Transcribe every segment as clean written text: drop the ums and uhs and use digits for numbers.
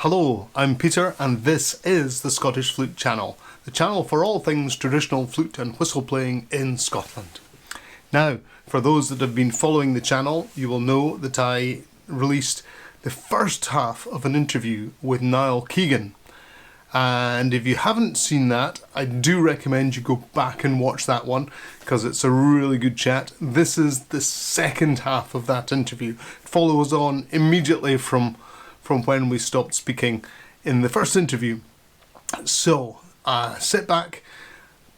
Hello, I'm Peter and this is the Scottish Flute Channel, the channel for all things traditional flute and whistle playing in Scotland. Now, for those that have been following the channel, you will know that I released the first half of an interview with Niall Keegan. And if you haven't seen that, I do recommend you go back and watch that one because it's a really good chat. This is the second half of that interview. It follows on immediately from when we stopped speaking in the first interview. So sit back,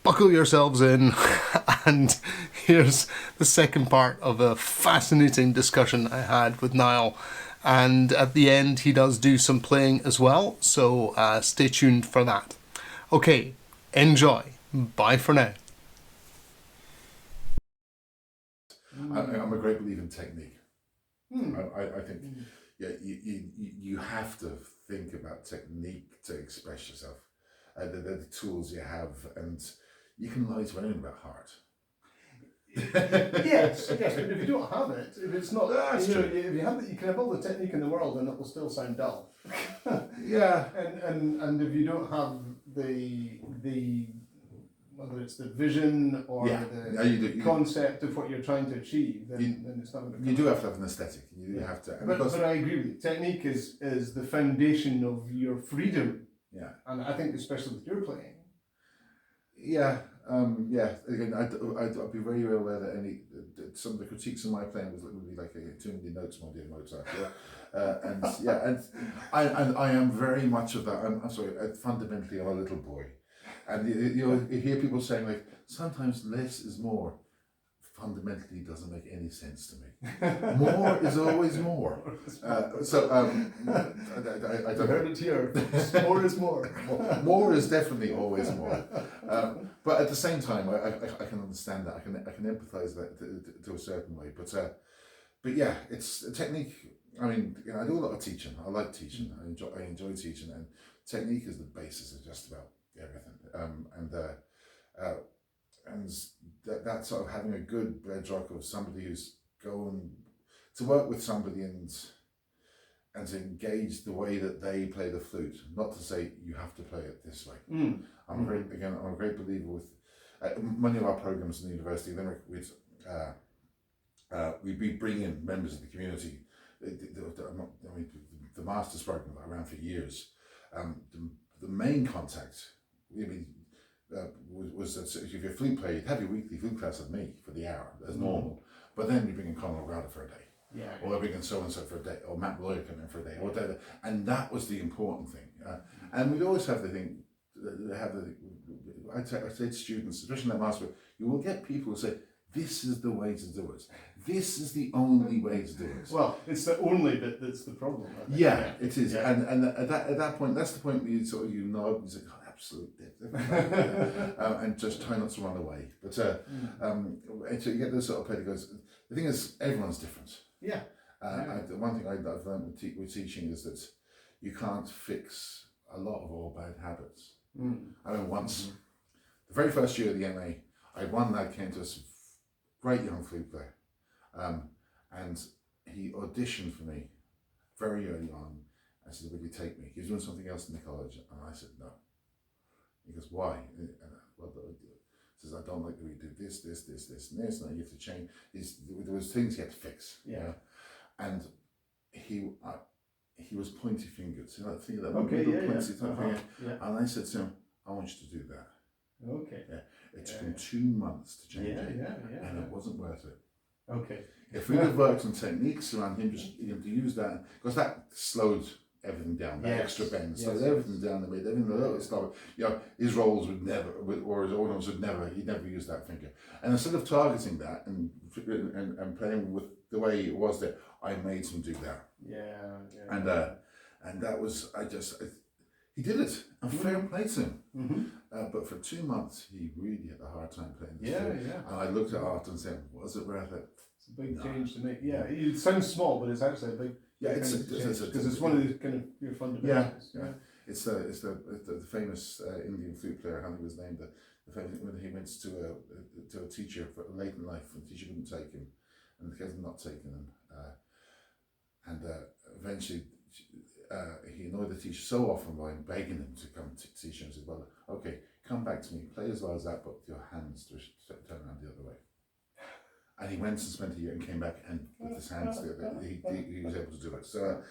buckle yourselves in, and here's the second part of a fascinating discussion I had with Niall. And at the end, he does do some playing as well, so stay tuned for that. Okay, enjoy. Bye for now. I'm a great believer in technique. I think you have to think about technique to express yourself. The tools you have, and you can lie to anyone about heart. yes, but if you don't have it, if it's not, That's true. if you have it, you can have all the technique in the world and it will still sound dull. Yeah. And if you don't have the whether it's the vision or the concept of what you're trying to achieve, then it's not going to come. You do have to have an aesthetic. You do have to. But I agree with you. Technique is the foundation of your freedom. Yeah. And I think especially with your playing. Yeah. Again, I'd be very aware that some of the critiques of my playing would be like too many notes, my dear Mozart. And I am very much of that. I'm sorry. Fundamentally, I'm a little boy, and you hear people saying like sometimes less is more. Fundamentally, doesn't make any sense to me. More is always more. I heard it here. More is more. More is definitely always more. But at the same time, I can understand that. I can empathise that to a certain way. But yeah, it's a technique. I mean, I do a lot of teaching. I like teaching. I enjoy teaching, and technique is the basis of just about everything. And that sort of having a good bedrock of somebody who's going to work with somebody and to engage the way that they play the flute, not to say you have to play it this way. I'm a great believer with many of our programs in the university. Then we'd be bringing in members of the community. The master's program was around for years. The main contact, was that if you're a flute player, you'd have your weekly flute class with me for the hour, as normal. But then you bring in Conor O'Grada for a day. Or they bring in so-and-so for a day, or Matt Lawyer come in for a day, or whatever. And that was the important thing. And we'd always have the thing, I say to students, especially in that master, you will get people who say, this is the way to do it. This is the only way to do it. Well, it's the only bit that's the problem. Yeah, it is. Yeah. And at that point, that's the point where you nod and say, oh, absolutely. And just try not to run away. But and so you get this sort of play that goes, the thing is, everyone's different. Yeah. The one thing I've learned with teaching is that you can't fix a lot of all bad habits. I mean, once, the very first year of the MA, I had one lad came to us, great young flute player, and he auditioned for me very early on. I said, will you take me? He was doing something else in the college, and I said, no. He goes, why? And he says, I don't like the way you do this, and this, and you have to change. There was things he had to fix. Yeah. And he was pointy fingered. So that thing, that pointy finger. And I said to him, I want you to do that. Okay. Yeah. It took him 2 months to change it. And it wasn't worth it. Okay. If we had worked on techniques around him, just to use that, because that slowed everything down, that extra bend, slowed everything down the mid, everything a little stuff. His rolls would never, or his organs would never, he'd never use that finger. And instead of targeting that and playing with the way it was there, I made him do that. And that was, he did it, and fair play to him. But for 2 months, he really had a hard time playing this flute. And I looked at it after and said, was it worth it? It's a big change to make. Yeah, it sounds small, but it's actually a big. Because it's one of the kind of your fundamentals. It's the famous Indian flute player. I think he was named the famous when he went to a teacher late in life, and the teacher wouldn't take him, and the kid not taking him, and eventually he annoyed the teacher so often by begging him to come teach him. He said, well, okay, come back to me, play as well as that, but with your hands turn around the other way. And he went and spent a year and came back, and with his hands, he was able to do it. So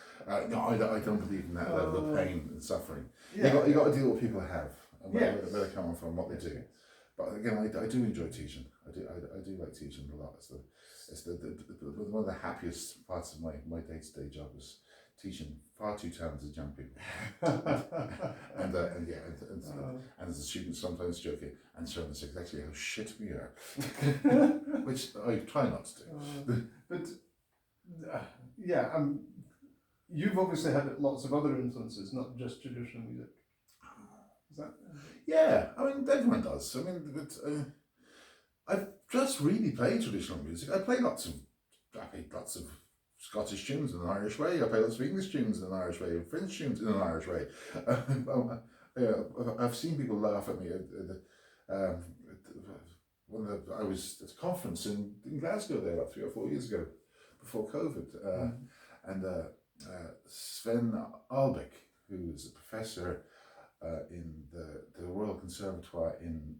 no, I don't believe in that level of pain and suffering. Yeah. You got to deal with what people have, and where they're coming from, what they do. But again, I do enjoy teaching. I do like teaching a lot. It's one of the happiest parts of my day-to-day job is teaching far too talented young people. and the students sometimes joking and showing us exactly how shit we are, which I try not to do. You've obviously had lots of other influences, not just traditional music. Is that? Yeah, I mean, everyone does. I mean, but I've just really played traditional music. I played lots of Scottish tunes in an Irish way. I play lots of English tunes in an Irish way, and French tunes in an Irish way. I've seen people laugh at me. I was at a conference in Glasgow there about 3 or 4 years ago, before COVID, and Sven Albeck, who is a professor in the Royal Conservatoire in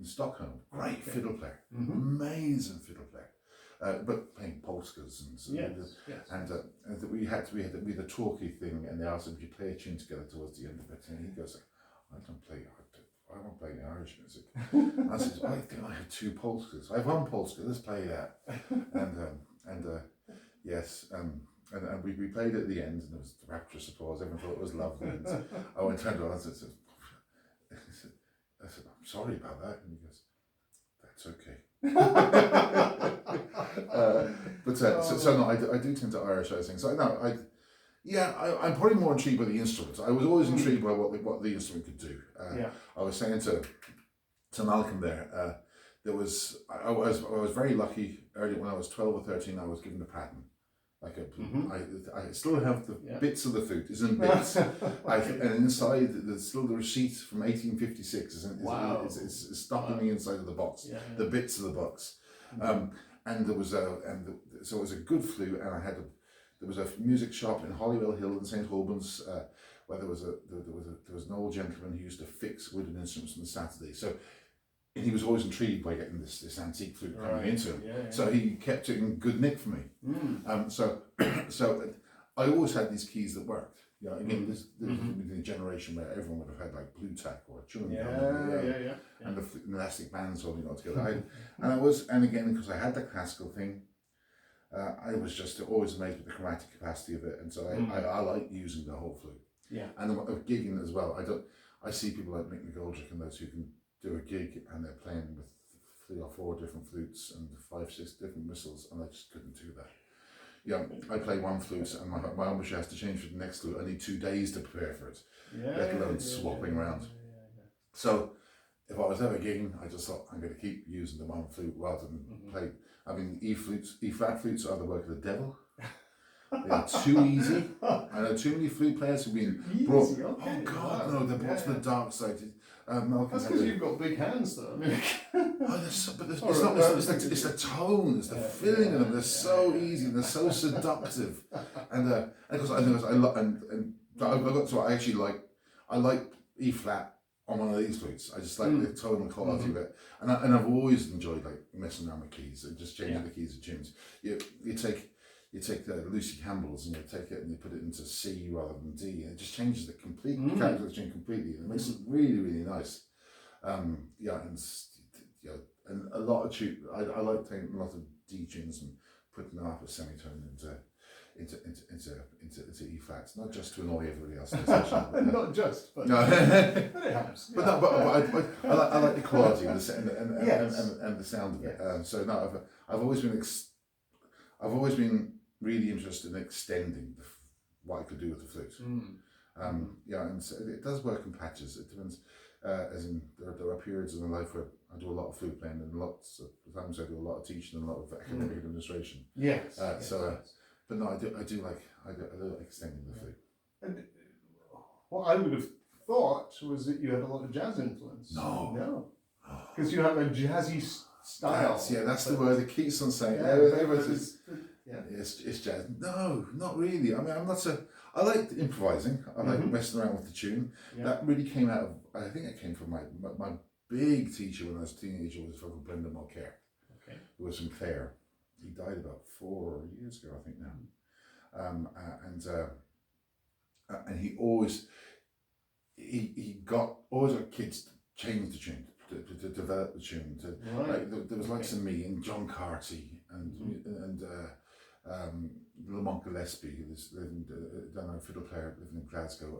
Stockholm, great fiddle player, amazing fiddle player. But playing polskas and we had a talkie thing, and they asked him, "Would you play a tune together towards the end of it?" And he goes, "I won't play any Irish music." I said, "I think I have 2 polskas. I have 1 polska. Let's play that." And we played at the end, and there was rapturous applause. Everyone thought it was lovely. And I went turned around and said, "I'm sorry about that." And he goes, "That's okay." I do tend to Irishize things. I'm probably more intrigued by the instruments. I was always intrigued by what the instrument could do. I was saying to Malcolm there, I was very lucky early when I was 12 or 13. I was given a pattern. I still have the bits of the flute. It's in bits. And inside there's still the receipt from 1856. It's stuck in the inside of the box. The bits of the box. And there was so it was a good flute, and there was a music shop in Hollywell Hill in St Albans where there was an old gentleman who used to fix wooden instruments on Saturday. So. And he was always intrigued by getting this antique flute coming into him. So he kept it in good nick for me. So I always had these keys that worked. Again, this was a generation where everyone would have had like blue tack or chewing gum, and the elastic bands holding it all together. And again, because I had the classical thing, I was just always amazed with the chromatic capacity of it, and so I like using the whole flute. And gigging as well. I see people like Mick McGoldrick and those who can do a gig and they're playing with 3 or 4 different flutes and 5, 6 different whistles, and I just couldn't do that. I play 1 flute and my embouchure has to change for the next flute. I need 2 days to prepare for it, let alone swapping around. So if I was ever gigging, I just thought I'm going to keep using the 1 flute rather than play. I mean, E flat flutes are the work of the devil. They are too easy. I know too many flute players who've been brought. Oh God, no! They're brought to the dark side. That's because you've got big hands, though. I mean, it's the tone, it's the feeling of them. They're so easy, they're so seductive, and of course I like E flat on one of these flutes. I just like the tone and quality of it, and I've always enjoyed like messing around with keys and just changing the keys of tunes. You take the Lucy Campbell's and you take it and you put it into C rather than D, and it just changes the complete character of the tune completely, and it makes it really, really nice. And a lot of tune. I like taking a lot of D tunes and putting an upper semitone into E flats, not just to annoy everybody else in the session. Not just, but no. But it helps. But I like the quality and the sound of it. So no, I've always been really interested in extending what I could do with the flute. And so it does work in patches. It depends. As in, there are periods in my life where I do a lot of flute playing, and lots of times I do a lot of teaching and a lot of academic administration. But no, I do like extending the flute. And what I would have thought was that you had a lot of jazz influence. No, because you have a jazzy style. That's the word. It keeps on saying. it's jazz. No, not really. I mean, I'm not so. I like improvising. I like messing around with the tune. Yeah. That really came out of. I think it came from my big teacher when I was a teenager was from Brendan Mulcair, who was from Clare. He died about 4 years ago, I think now. And he always got kids to change the tune, to develop the tune. There was likes of me and John Carty and Lamont Gillespie, who was a fiddle player living in Glasgow.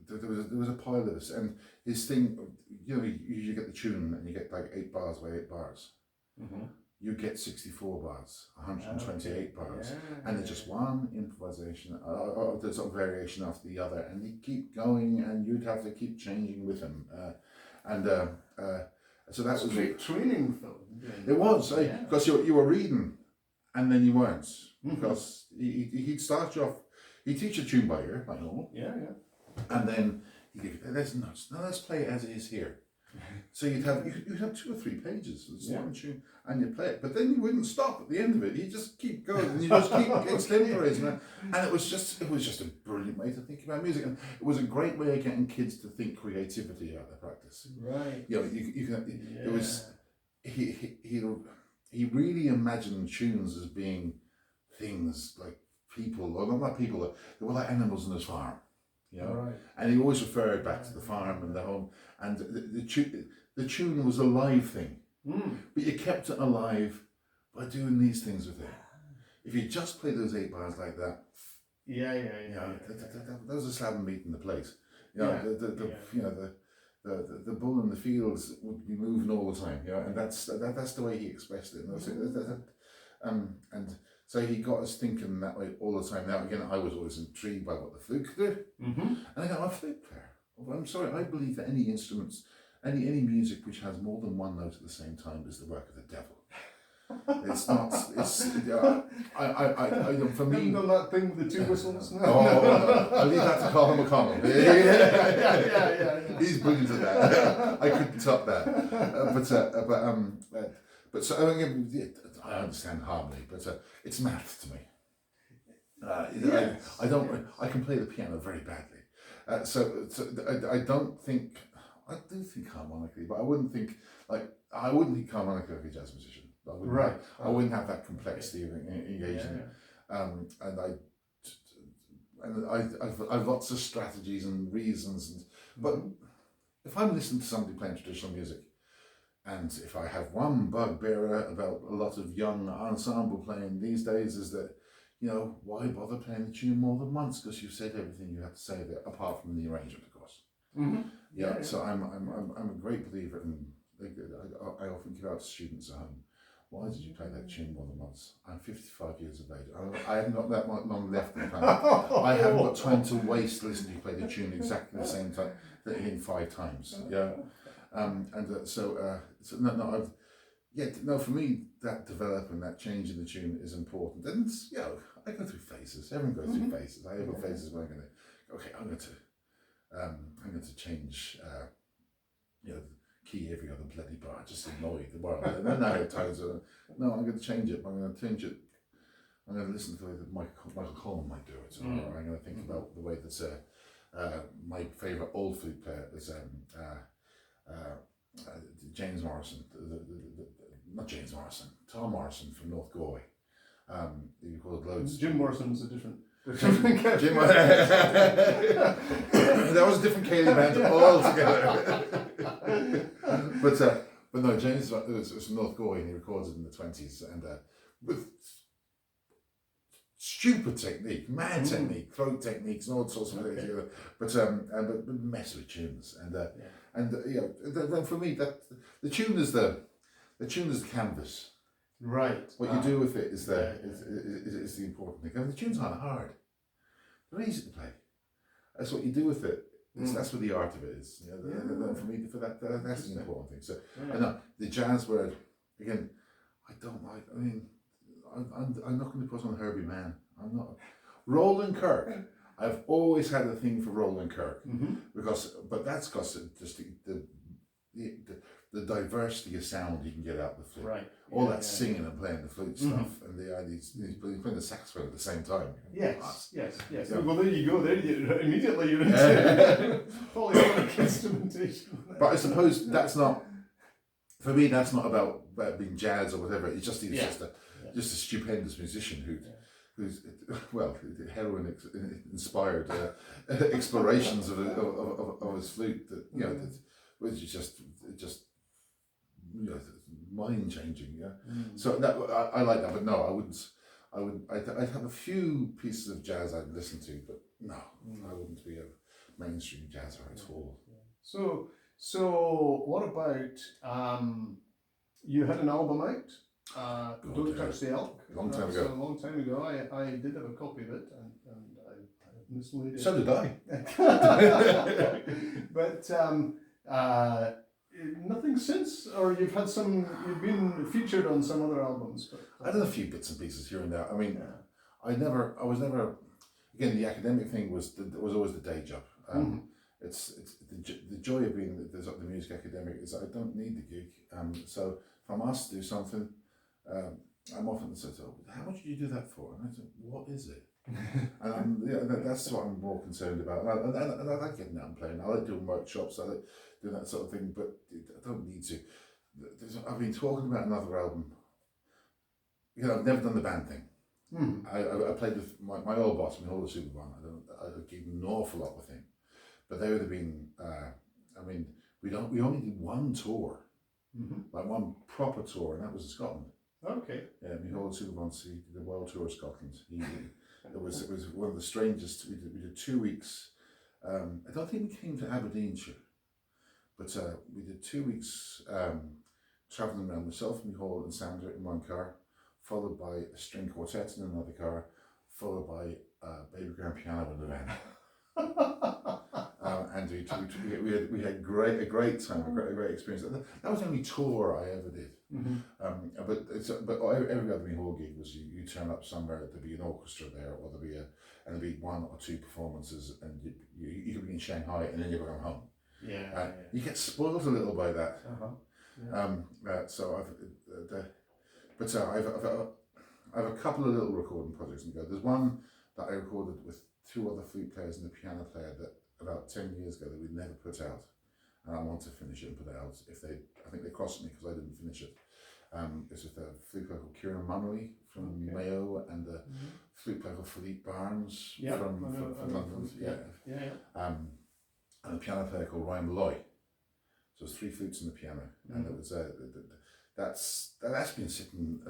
There was a pile of us, and his thing, you get the tune and you get like 8 bars by 8 bars. You get 64 bars, 128 bars, and there's just one improvisation, there's a variation after the other, and you keep going, and you'd have to keep changing with him, so that was great training, Phil. It was, because you were reading, and then you weren't, because he'd start you off, he'd teach a tune by ear, like normal, and then he'd give you, there's notes, now let's play it as it is here. So you'd have 2 or 3 pages of one tune, and you play it, but then you wouldn't stop at the end of it. You just keep going, and you just keep extemporating it. And it was just a brilliant way to think about music, and it was a great way of getting kids to think creativity out of their practice. Right. You can. It was he really imagined tunes as being things like people, or not people. They were like animals on his farm. And he always referred back to the farm and the home, and the tune was a live thing, but you kept it alive by doing these things with it. If you just play those 8 bars like that, that was a slab of meat in the place. The bull in the fields would be moving all the time. And that's the way he expressed it. And so he got us thinking that way all the time. Now, again, I was always intrigued by what the flute could do. And I got, I'm a flute player. I'm sorry, I believe that any instruments, any music which has more than one note at the same time is the work of the devil. It's not, for me... Haven't done that thing with the 2 whistles? No. I'll leave that to Colin McConnell. He's brilliant at that. I couldn't top that. But so, I understand harmony, but it's math to me. I can play the piano very badly. I don't think, I do think harmonically, but I wouldn't think harmonically like a jazz musician. I wouldn't have that complexity of engaging it. And I've lots of strategies and reasons, but if I'm listening to somebody playing traditional music, and if I have one bugbearer about a lot of young ensemble playing these days is that, why bother playing the tune more than once? Because you've said everything you have to say there, apart from the arrangement, of course. So I'm a great believer in. I often give out to students at home. Why did you play that tune more than once? I'm 55 years of age. I haven't got that long left in the planet. I haven't got time to waste listening to you play the tune exactly the same time, in 5 times. For me, that developing, that change in the tune is important. And I go through phases. Everyone goes through phases. I have phases where I'm going to change, key every other bloody bar, just annoy the world. And then I have times I'm going to change it. I'm going to change it. I'm going to listen to the way that Michael Coleman might do it. Or I'm going to think about the way that my favourite old flute player is James Morrison, not James Morrison, Tom Morrison from North Galway. He called loads. Jim Morrison's a different. Jim, that was a different Cayley band altogether. But no, James was from North Galway, and he recorded in the 20s, and with stupid technique, mad technique, throat techniques, and all sorts of things. But mess with tunes, and for me, that the tune is the canvas. Right. What you do with it is is the important thing. And the tunes aren't hard; they're easy to play. That's what you do with it. That's what the art of it is. For me, that's the important thing. So, and the jazz word again, I don't like. I mean, I'm not going to put on Herbie Mann. I'm not. Roland Kirk. I've always had a thing for Roland Kirk but that's because just the the diversity of sound you can get out of the flute. Right. All that singing and playing the flute stuff, and he's playing the saxophone at the same time. Yes. Yeah. Well, there you go. There immediately you're into polyphonic instrumentation. But I suppose that's not, for me, that's not about being jazz or whatever. He's just a stupendous musician who's heroin inspired explorations of his flute that that was just mind changing. So that I like that, but no, I'd have a few pieces of jazz I'd listen to, but no, I wouldn't be a mainstream jazzer at all. So what about you had an album out? Don't Touch the Elk. Long time ago. A long time ago. I did have a copy of it, and I mislaid it. So did I. But nothing since, or you've been featured on some other albums. But I did a few bits and pieces here and there. I mean, I was never. Again, the academic thing was always the day job. It's the joy of being the music academic is I don't need the gig. So if I'm asked to do something, I'm often said, "Oh, how much do you do that for?" And I said, "What is it?" And that's what I'm more concerned about. And I like getting out and playing. I like doing workshops. I like doing that sort of thing. But I don't need to. I've been talking about another album. I've never done the band thing. I played with my old boss, my old super one. I gave an awful lot with him. But they would have been. We only did one tour, like one proper tour, and that was in Scotland. Okay. Yeah, my old super one. He did the world tour of Scotland. It was one of the strangest. We did 2 weeks. I don't think we came to Aberdeenshire, but we did 2 weeks travelling around, myself and Hall and Sandra in one car, followed by a string quartet in another car, followed by a baby grand piano in the van. And we had a great time, a great experience. That was the only tour I ever did. But every other Hall gig was you turn up somewhere, there'd be an orchestra there, or there'd be 1 or 2 performances, and you could be in Shanghai and then you go home. You get spoiled a little by that. I have a couple of little recording projects in go. There's one that I recorded with 2 other flute players and a piano player that about 10 years ago that we never put out, and I want to finish it and put it out. I think they crossed me because I didn't finish it. It's with a flute player called Kieran Munley from Mayo and a flute player called Philippe Barnes from London. And a piano player called Ryan Malloy. So it's 3 flutes and the piano, and it was that's been sitting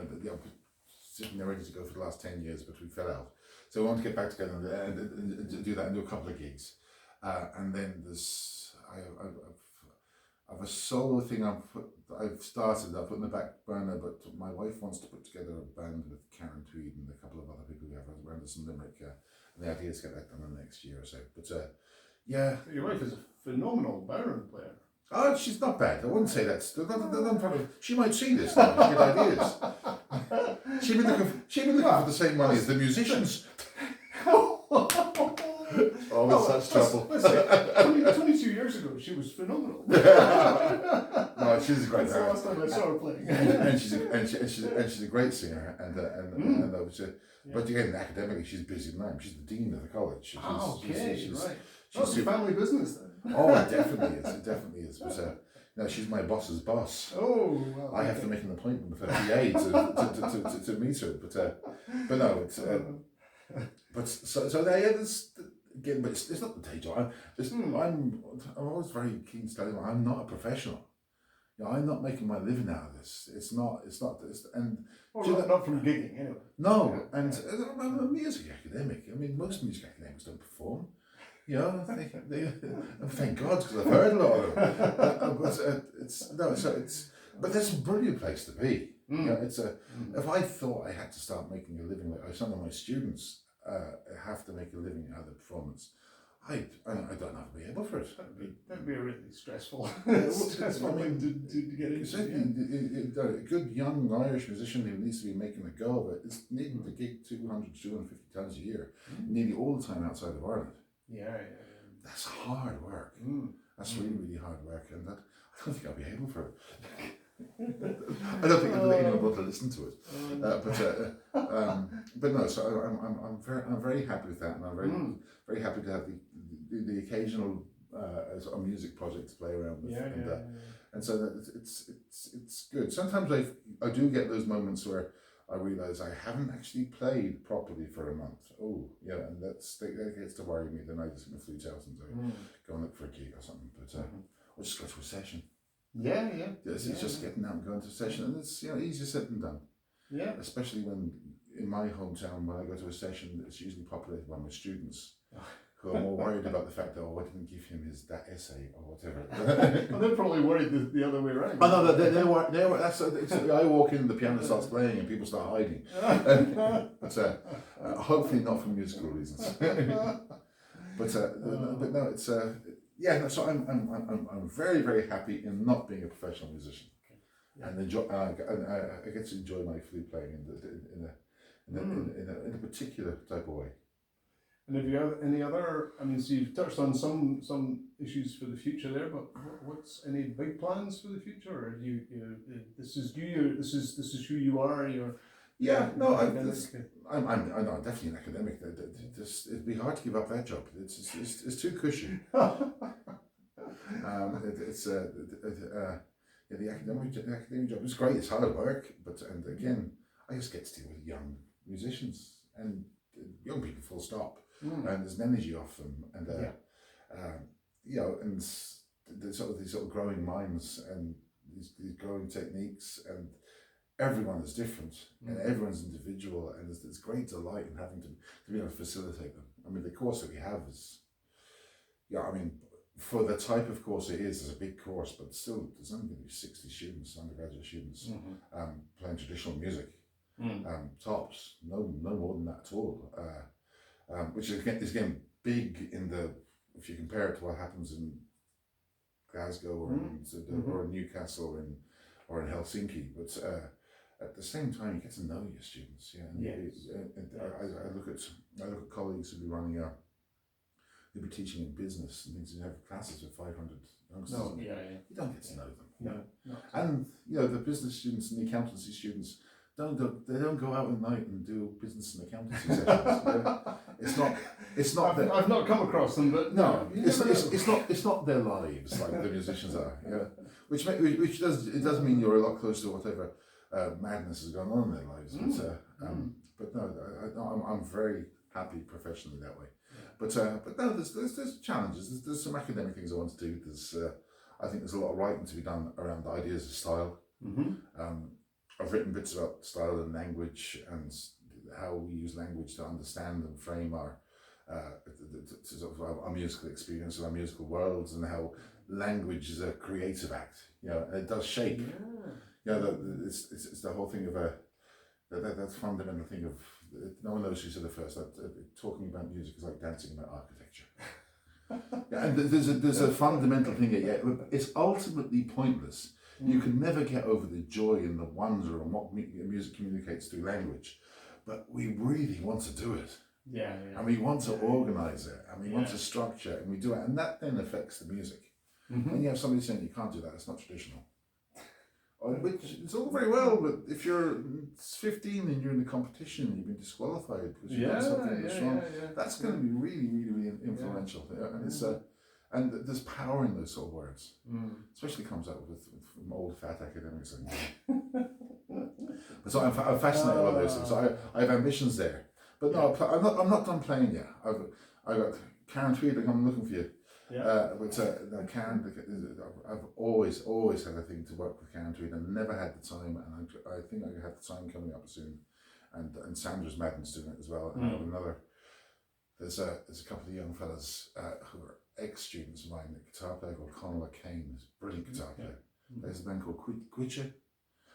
there ready to go for the last 10 years, but we fell out. So we want to get back together and do that and do a couple of gigs. And then there's I've a solo thing I've started. I've put in the back burner, but my wife wants to put together a band with Karen Tweed and a couple of other people we have around us in Limerick. And the idea is to get that done in the next year or so. But your wife is a phenomenal Byron player. Oh, she's not bad. I wouldn't say that. She might see this now and get ideas. She'd be looking for the same money as the musicians. Such trouble. 22 years ago, she was phenomenal. No, she's a great singer. That's the last time I saw her playing. and she's a great singer. But again, academically, she's busy now. She's the dean of the college. She's She's family business then. Oh, it definitely is. It definitely is. But she's my boss's boss. Oh, well, I have to make an appointment with her PA to meet her. But no, it's. But so there's again, but it's not the day job. I'm always very keen to tell you I'm not a professional. I'm not making my living out of this. It's not. And not from gigging anyway. No, and I'm a music academic. I mean, most music academics don't perform. Thank God, because I've heard a lot of them. But that's a brilliant place to be. If I thought I had to start making a living, like some of my students have to make a living out of performance, I don't have to be able for it. That'd be a really stressful thing to get into. A good young Irish musician who needs to be making a go of it is needing to gig 200 to 250 times a year, nearly all the time outside of Ireland. Yeah. That's hard work. That's really, really hard work, and that I don't think I'll be able for it. I don't think anyone will want to listen to it. But no. So I'm very happy with that, and I'm very happy to have the occasional sort of music project to play around with. And so that it's good. Sometimes I do get those moments where I realise I haven't actually played properly for a month. Oh, yeah, and that gets to worry me. Then I just get my flute out and go and look for a gig or something. But or just go to a session. Yeah. It's just getting out and going to a session, and it's easier said than done. Yeah. Especially when in my hometown, when I go to a session, it's usually populated by my students. Who are more worried about the fact that I didn't give him that essay or whatever. Well, they're probably worried the other way around. Oh no, they were. I walk in, the piano starts playing, and people start hiding. But hopefully not for musical reasons. but no, it's So I'm very, very happy in not being a professional musician, and enjoy. I get to enjoy my flute playing in a particular type of way. And have you have any other? I mean, so you've touched on some issues for the future there, but what's any big plans for the future? Or this is who you are. I'm definitely an academic. It'd be hard to give up that job. It's too cushy. The academic job is great. It's hard work, and again, I just get to deal with young musicians and young people. Full stop. And there's an energy off them, and and these sort of growing minds and these growing techniques, and everyone is different and everyone's individual, and there's great delight in having to be able to facilitate them. I mean, the course that we have is, for the type of course it is, it's a big course, but still there's only going to be 60 students, undergraduate students, playing traditional music, tops, no more than that at all. Which is again big if you compare it to what happens in Glasgow or in Newcastle or in Helsinki. But at the same time, you get to know your students. I look at colleagues who'll be running who'll be teaching in business and things. You have classes with 500 youngsters. You don't get to know them. No. And the business students and the accountancy students. They don't go out at night and do business and accountancy sessions. It's not. I've not come across them, but no, it's not their lives like the musicians are. Which does mean you're a lot closer to whatever madness has gone on in their lives. But no, I'm very happy professionally that way. But no, there's challenges. There's some academic things I want to do. I think there's a lot of writing to be done around the ideas of style. I've written bits about style and language and how we use language to understand and frame our musical experience and our musical worlds, and how language is a creative act, and it does shape. It's the whole thing of that fundamental thing of no one knows who said it first. Talking about music is like dancing about architecture. And there's a fundamental thing here. It's ultimately pointless. You can never get over the joy and the wonder of what music communicates through language, but we really want to do it. And we want to organise it, and we want to structure it, and we do it, and that then affects the music. When you have somebody saying you can't do that, it's not traditional. Which it's all very well, but if you're 15 and you're in a competition and you've been disqualified because you've done something that's wrong, that's going to be really, really, really influential. And it's and there's power in those sort of words, especially comes out from old fat academics. So I'm fascinated by those things. So I have ambitions there, but no, I'm not done playing yet. I've got Karen Tweed, I'm looking for you. Karen, I've always had a thing to work with Karen Tweed, and never had the time, and I think I have the time coming up soon. And Sandra's Madden's doing it as well. And I have another. There's a couple of young fellas who are ex-students of mine, a guitar player called Conor Kane, who's a brilliant guitar player. There's a band called Quitcha.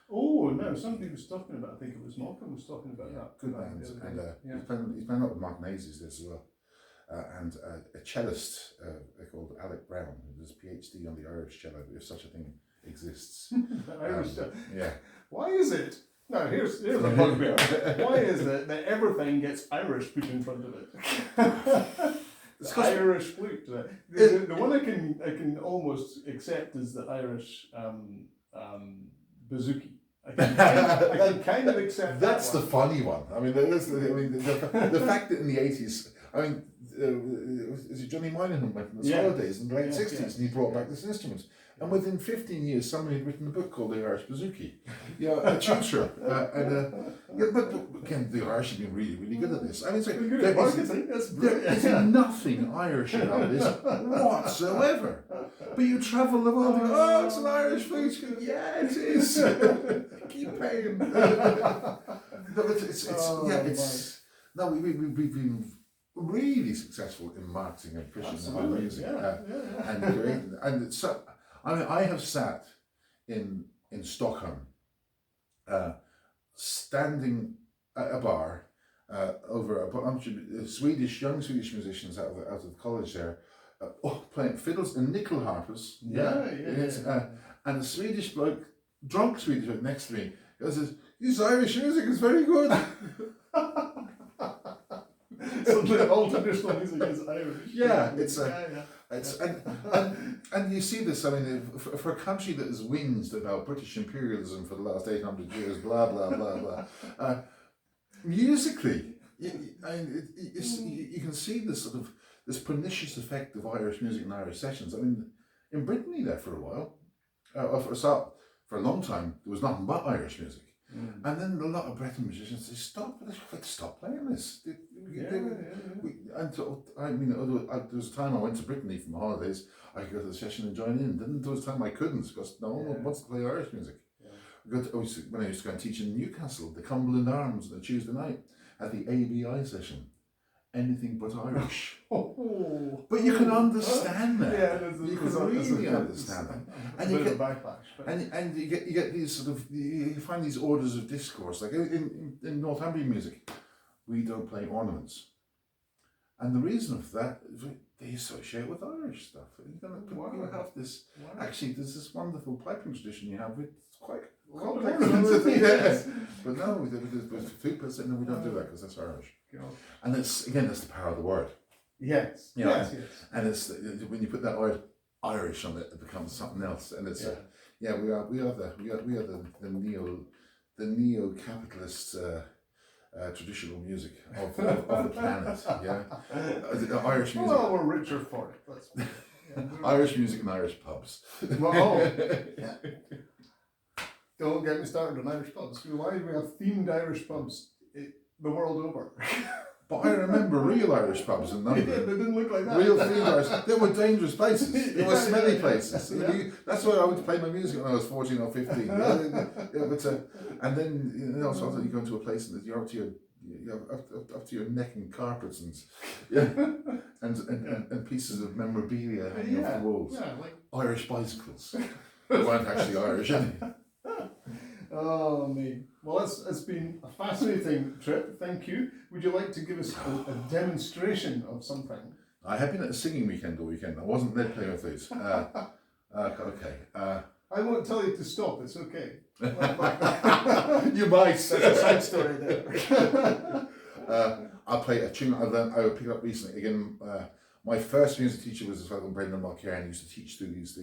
Oh no, somebody was talking about. I think it was Malcolm was talking about that. Good band, and he's playing up with Mark Nazy's this as well. And a cellist called Alec Brown, who does a PhD on the Irish cello, if such a thing exists. Irish cello. Yeah. Why is it? No, here's a bugbear. Why is it that everything gets Irish put in front of it? It's Irish flute. The one I can almost accept is the Irish bouzouki. I can kind of accept that's that the funny one. I mean, the fact that in the 80s, I mean, is it Johnny Moynihan went on his holidays in the late 60s and he brought back this instrument. And within 15 years, somebody had written a book called The Irish Bouzouki. A tutor. But again, the Irish have been really, really good at this. I mean, there is nothing Irish about this whatsoever. But you travel the world and go, oh, it's an Irish flute. Yeah, it is. Keep paying. We've been really successful in marketing and pushing our music and creating. And so, I mean, I have sat in Stockholm, standing at a bar over a bunch of young Swedish musicians out of the college there, playing fiddles and nickel harpers. And a Swedish bloke, drunk Swedish bloke next to me, says, "This Irish music is very good." So the old traditional music is Irish. And you see this. I mean, for a country that has whinged about British imperialism for the last 800 years, blah blah blah blah. Musically, you can see this sort of this pernicious effect of Irish music and Irish sessions. I mean, in Brittany there for a while, for a long time, there was nothing but Irish music. And then a lot of Breton musicians say, stop playing this. There was a time I went to Brittany for my holidays, I could go to the session and join in. Then there was a time I couldn't because no one wants to play Irish music. When I used to go and teach in Newcastle, the Cumberland Arms on a Tuesday night at the ABI session. Anything but Irish. But you can understand that. You can really understand that. And you get backlash. And you get these sort of, you find these orders of discourse. Like in Northumbrian music, we don't play ornaments. And the reason for that is they associate with Irish stuff. You have this, actually, there's this wonderful piping tradition you have with quite complex. Yes. But no, with flute players, no, we don't do that because that's Irish. And that's the power of the word. Yes. And it's when you put that word Irish on it, it becomes something else. And it's we are the neo-capitalist traditional music of the planet. Irish music. Well, we're richer for it. Irish music and Irish pubs. Don't get me started on Irish pubs. Why do we have themed Irish pubs the world over? But I remember real Irish pubs in London. They didn't look like that. Real themed Irish. They were dangerous places. They were smelly places. That's why I would play my music when I was 14 or 15. And then so you go into a place and you're up to your neck in carpets and pieces of memorabilia hanging off the walls. Like Irish bicycles. They weren't actually Irish. Oh me. Well, it's been a fascinating trip. Thank you. Would you like to give us a demonstration of something? I have been at a singing weekend all weekend. I wasn't there playing with these. Okay. I won't tell you to stop. It's okay. You might. That's a side story there. I'll play a tune I picked up recently. Again, my first music teacher was a fellow called Brendan Mulcairn. He used to teach through these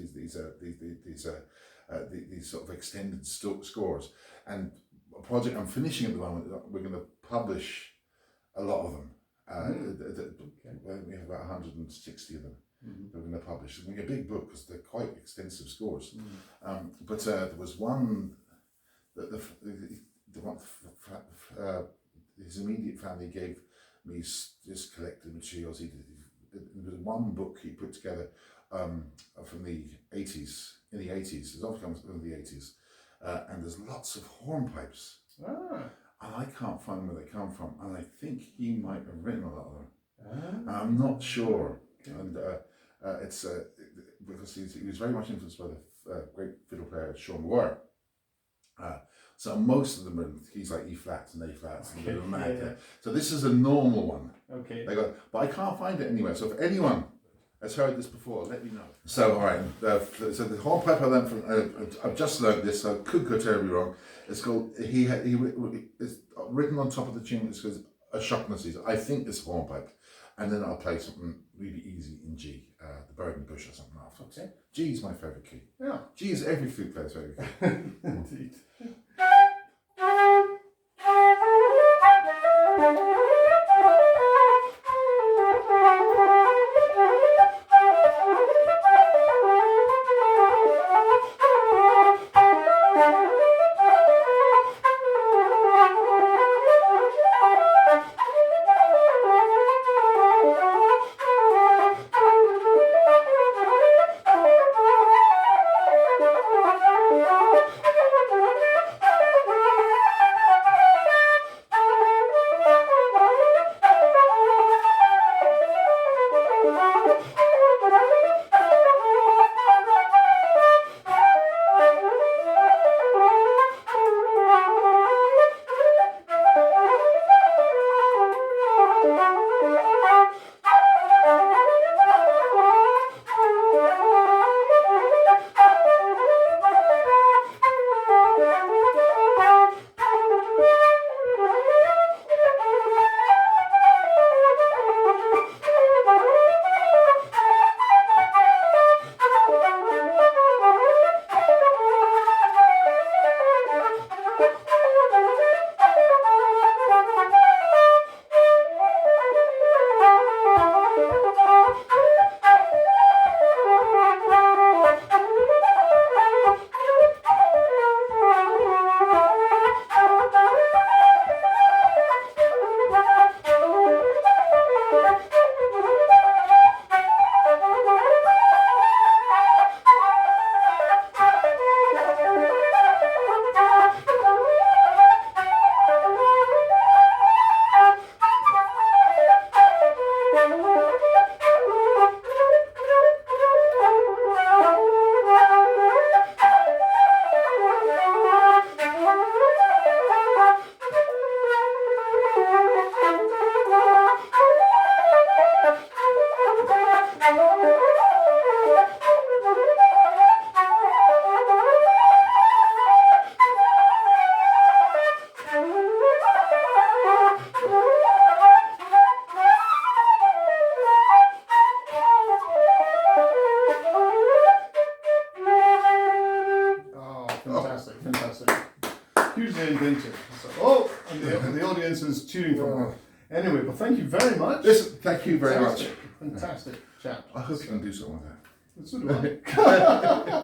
sort of extended scores. And a project I'm finishing at the moment, we're going to publish a lot of them. We have about 160 of them that we're going to publish. It's going to be a big book because they're quite extensive scores. But there was one that his immediate family gave me this collected materials. There was one book he put together from the 80s. In the 80s, it often comes from the 80s, and there's lots of hornpipes. And I can't find where they come from, and I think he might have written a lot of them. I'm not sure, and it's because he was very much influenced by the great fiddle player Sean Moore. So most of them are keys like E flats and A flats and a bit of mag. So this is a normal one. Okay. But I can't find it anywhere. So if anyone has heard this before, let me know. So, all right. So the hornpipe I learned from, I've just learned this, so it could go terribly wrong. It's called, it's written on top of the tune, it's called a shocknessy. I think it's hornpipe. and then I'll play something really easy in G, the Bird in the Bush or something afterwards. Okay. G is my favourite key. Yeah. G is every flute player's favourite key. Indeed. Fantastic. Hugely inventive. So, and the audience is cheering for me. Anyway, well, thank you very much. Listen, thank you very much. Fantastic chat. I hope you can do something with that. So do I.